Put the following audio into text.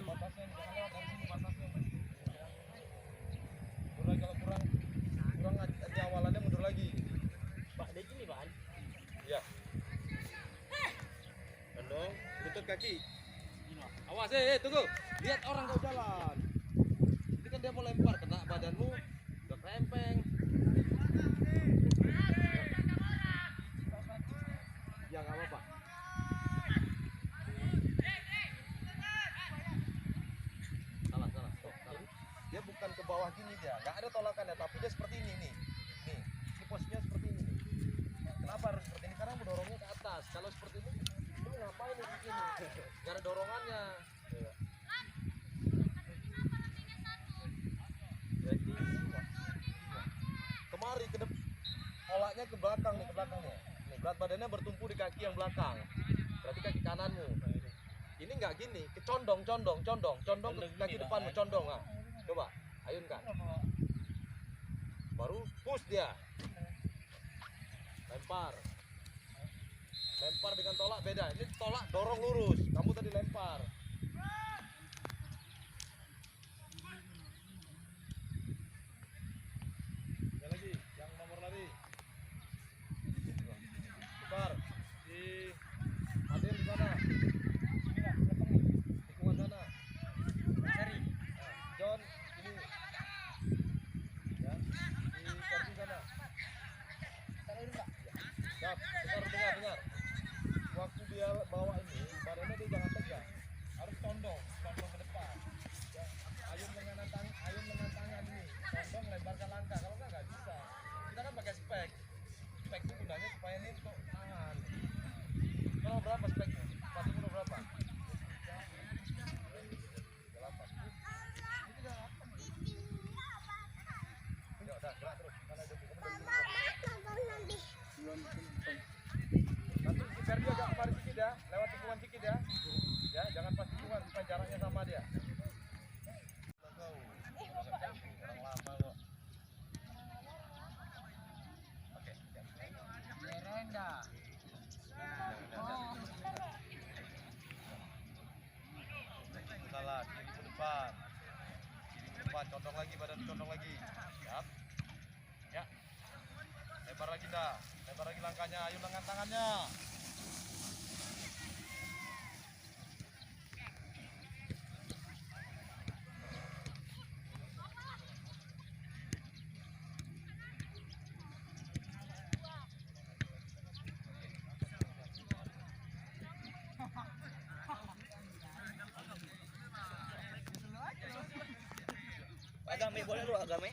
batasnya, jangan lewat dari sini batasnya. Mundur lagi kalau kurang di awalannya mundur lagi. Pak, dari sini, Pak. Iya. Gendong, lutut kaki. Awas, tunggu. Lihat orang kau jalan. Ini kan dia mau lempar, kena badanmu, udah krempeng. Ya nggak apa-apa. Salah. Dia bukan ke bawah gini dia, nggak ada tolakannya, tapi dia seperti ini nih. Nih, ini posisinya seperti ini nih. Kenapa harus seperti ini? Karena mendorongnya ke atas. Kalau seperti ini, lu ngapain di sini? Nggak ada dorongannya. Jadi, kemari ke depan, olaknya ke belakang nih, ke belakangnya. Nih, berat badannya bertumpu di kaki yang belakang. Berarti kaki kananmu. Ini nggak gini, ke condong ke kaki depanmu, condong ah. Coba, ayunkan. Baru push dia. Lempar dengan tolak beda. Ini tolak dorong lurus, kamu tadi lempar. Ya lagi, yang nomor lari. Lempar di Adil di mana? Tikungan sana. Seri. John ini. Ya, di kursi sana. Siap, dengar. Waktu dia bawa ini, badannya dia jangan tegak, harus condong ke depan. Ya, ayun dengan tangan ini, condong lebarkan langkah. Kalau nggak bisa. Kita kan pakai spek itu gunanya supaya ini untuk tangan. Kalau berapa speknya? Sepatumu berapa? 8. Udah gerak terus. Karena ada nanti biar dia agak kemari sedikit ya, lewat tikungan sedikit ya. Ya, jangan pas tikungan supaya jaraknya sama dia. Orang lama kok. Oke, Merenda. salah, kiri ke depan. Condong lagi, badan condong lagi. Siap. Ya. Lebar lagi langkahnya, ayun dengan tangannya. Agame boleh lu agame.